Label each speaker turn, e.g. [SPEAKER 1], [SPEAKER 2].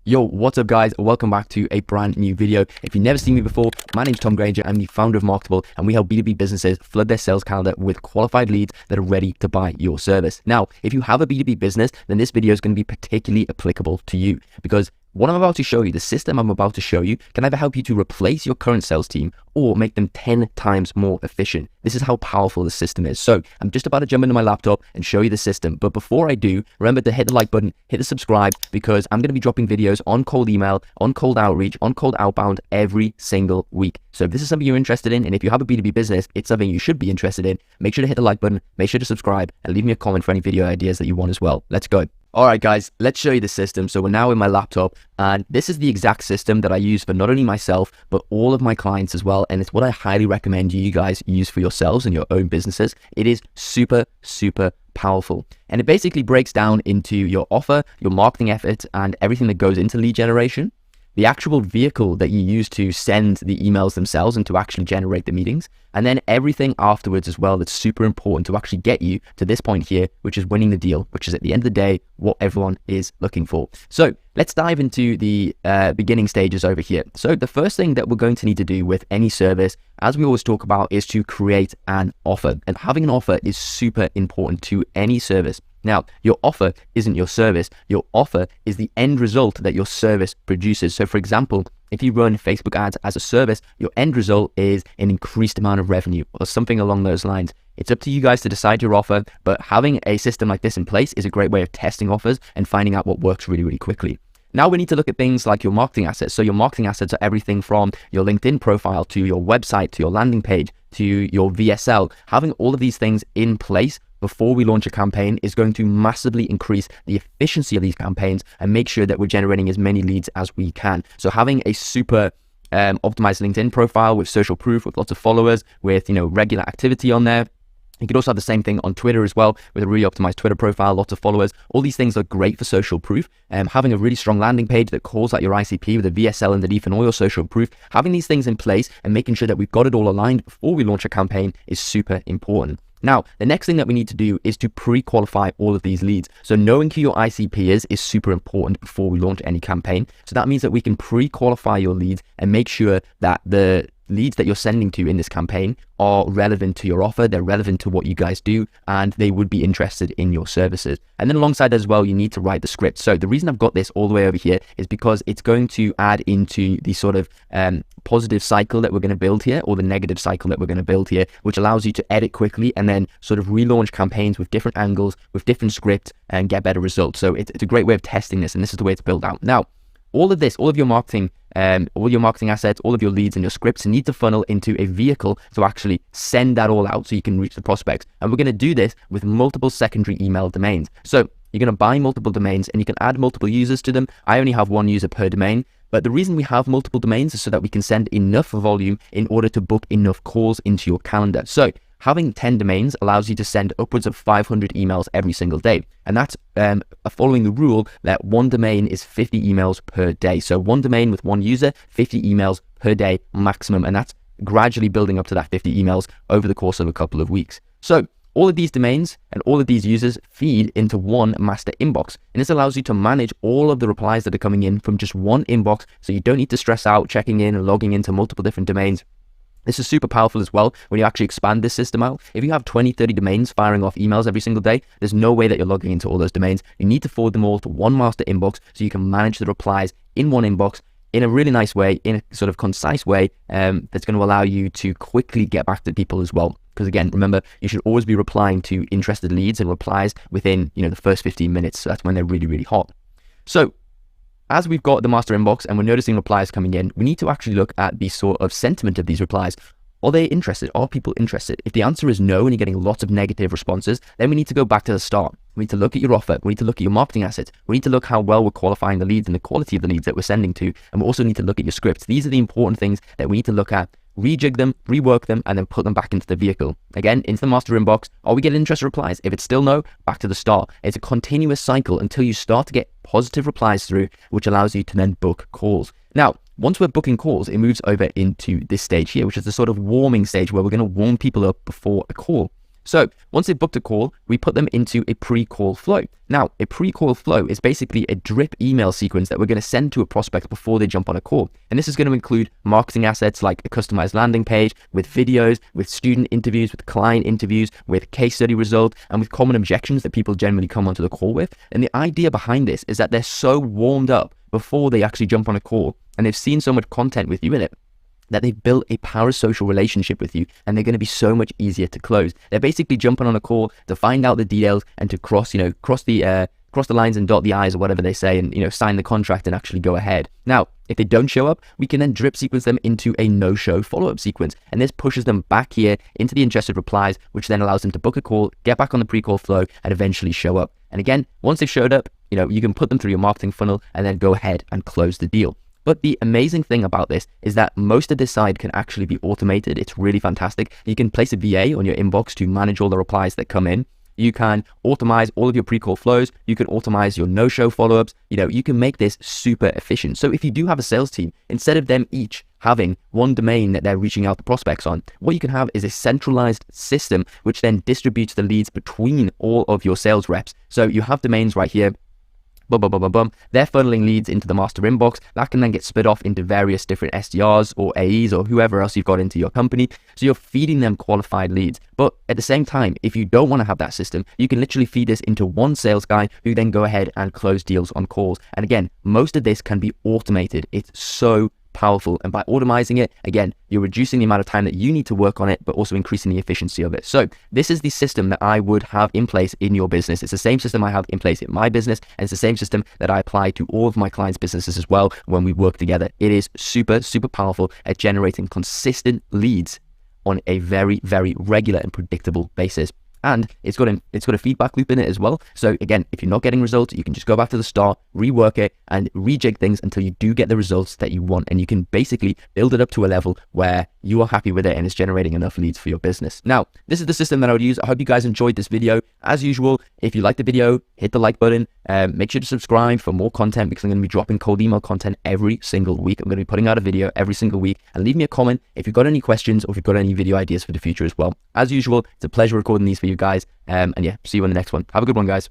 [SPEAKER 1] Yo, what's up guys? Welcome back to a brand new video. If you've never seen me before, my name's Granger. I'm the founder of Marketable, and we help B2B businesses flood their sales calendar with qualified leads that are ready to buy your service. Now, if you have a B2B business, then this video is going to be particularly applicable to you because what I'm about to show you, the system I'm about to show you, can either help you to replace your current sales team or make them 10 times more efficient. This is how powerful the system is. So I'm just about to jump into my laptop and show you the system. But before I do, remember to hit the like button, hit the subscribe, because I'm going to be dropping videos on cold email, on cold outreach, on cold outbound every single week. So if this is something you're interested in, and if you have a B2B business, it's something you should be interested in, make sure to hit the like button, make sure to subscribe, and leave me a comment for any video ideas that you want as well. Let's go. All right, guys, let's show you the system. So we're now in my laptop, and this is the exact system that I use for not only myself, but all of my clients as well. And it's what I highly recommend you guys use for yourselves and your own businesses. It is super, super powerful. And it basically breaks down into your offer, your marketing efforts, and everything that goes into lead generation, the actual vehicle that you use to send the emails themselves and to actually generate the meetings, and then everything afterwards as well that's super important to actually get you to this point here, which is winning the deal, which is at the end of the day what everyone is looking for. So let's dive into the beginning stages over here. So the first thing that we're going to need to do with any service, as we always talk about, is to create an offer. And having an offer is super important to any service. Now, your offer isn't your service. Your offer is the end result that your service produces. So for example, if you run Facebook ads as a service, your end result is an increased amount of revenue or something along those lines. It's up to you guys to decide your offer, but having a system like this in place is a great way of testing offers and finding out what works really, really quickly. Now we need to look at things like your marketing assets. So your marketing assets are everything from your LinkedIn profile to your website, to your landing page, to your VSL. Having all of these things in place before we launch a campaign is going to massively increase the efficiency of these campaigns and make sure that we're generating as many leads as we can. So having a super optimized LinkedIn profile with social proof, with lots of followers, with regular activity on there. You could also have the same thing on Twitter as well, with a really optimized Twitter profile, lots of followers. All these things are great for social proof. Having a really strong landing page that calls out your ICP with a VSL underneath and all your social proof, having these things in place and making sure that we've got it all aligned before we launch a campaign is super important. Now, the next thing that we need to do is to pre-qualify all of these leads. So knowing who your ICP is super important before we launch any campaign. So that means that we can pre-qualify your leads and make sure that the leads that you're sending to in this campaign are relevant to your offer, they're relevant to what you guys do, and they would be interested in your services. And then alongside that as well, you need to write the script. So the reason I've got this all the way over here is because it's going to add into the sort of positive cycle that we're going to build here, or the negative cycle that we're going to build here, which allows you to edit quickly and then sort of relaunch campaigns with different angles, with different scripts, and get better results. So it's a great way of testing this, and this is the way it's built out. Now, all of this, all of your marketing assets, all of your leads and your scripts need to funnel into a vehicle to actually send that all out so you can reach the prospects. And we're going to do this with multiple secondary email domains. So you're going to buy multiple domains and you can add multiple users to them. I only have one user per domain, but the reason we have multiple domains is so that we can send enough volume in order to book enough calls into your calendar. So having 10 domains allows you to send upwards of 500 emails every single day. And that's following the rule that one domain is 50 emails per day. So one domain with one user, 50 emails per day maximum. And that's gradually building up to that 50 emails over the course of a couple of weeks. So all of these domains and all of these users feed into one master inbox. And this allows you to manage all of the replies that are coming in from just one inbox. So you don't need to stress out checking in and logging into multiple different domains. This is super powerful as well when you actually expand this system out. If you have 20, 30 domains firing off emails every single day, there's no way that you're logging into all those domains. You need to forward them all to one master inbox so you can manage the replies in one inbox in a really nice way, in a sort of concise way that's going to allow you to quickly get back to people as well. Because again, remember, you should always be replying to interested leads and replies within the first 15 minutes. So that's when they're really, really hot. So as we've got the master inbox and we're noticing replies coming in, we need to actually look at the sort of sentiment of these replies. Are they interested? Are people interested? If the answer is no and you're getting lots of negative responses, then we need to go back to the start. We need to look at your offer. We need to look at your marketing assets. We need to look how well we're qualifying the leads and the quality of the leads that we're sending to. And we also need to look at your scripts. These are the important things that we need to look at, rejig them, rework them, and then put them back into the vehicle. Again, into the master inbox. Are we getting interest replies? If it's still no, back to the start. It's a continuous cycle until you start to get positive replies through, which allows you to then book calls. Now, once we're booking calls, it moves over into this stage here, which is the sort of warming stage where we're going to warm people up before a call. So once they've booked a call, we put them into a pre-call flow. Now, a pre-call flow is basically a drip email sequence that we're going to send to a prospect before they jump on a call. And this is going to include marketing assets like a customized landing page with videos, with student interviews, with client interviews, with case study results, and with common objections that people generally come onto the call with. And the idea behind this is that they're so warmed up before they actually jump on a call, and they've seen so much content with you in it, that they've built a parasocial relationship with you, and they're going to be so much easier to close. They're basically jumping on a call to find out the details and to cross the lines and dot the I's or whatever they say, and sign the contract and actually go ahead. Now, if they don't show up, we can then drip sequence them into a no-show follow-up sequence, and this pushes them back here into the ingested replies, which then allows them to book a call, get back on the pre-call flow, and eventually show up. And again, once they've showed up, you can put them through your marketing funnel and then go ahead and close the deal. But the amazing thing about this is that most of this side can actually be automated. It's really fantastic. You can place a VA on your inbox to manage all the replies that come in. You can automate all of your pre-call flows. You can automate your no-show follow-ups. You can make this super efficient. So if you do have a sales team, instead of them each having one domain that they're reaching out to prospects on, what you can have is a centralized system which then distributes the leads between all of your sales reps. So you have domains right here. They're funneling leads into the master inbox. That can then get split off into various different SDRs or AEs or whoever else you've got into your company. So you're feeding them qualified leads. But at the same time, if you don't want to have that system, you can literally feed this into one sales guy who then go ahead and close deals on calls. And again, most of this can be automated. It's so powerful, and by automizing it, again, you're reducing the amount of time that you need to work on it, but also increasing the efficiency of it. So this is the system that I would have in place in your business. It's the same system I have in place in my business, and it's the same system that I apply to all of my clients' businesses as well when we work together. It is super, super powerful at generating consistent leads on a very, very regular and predictable basis. And it's got a feedback loop in it as well. So again, if you're not getting results, you can just go back to the start, rework it, and rejig things until you do get the results that you want. And you can basically build it up to a level where you are happy with it and it's generating enough leads for your business. Now, this is the system that I would use. I hope you guys enjoyed this video. As usual, if you like the video, hit the like button. Make sure to subscribe for more content, because I'm going to be dropping cold email content every single week. I'm going to be putting out a video every single week. And leave me a comment if you've got any questions or if you've got any video ideas for the future as well. As usual, it's a pleasure recording these for you guys. And yeah, see you in the next one. Have a good one, guys.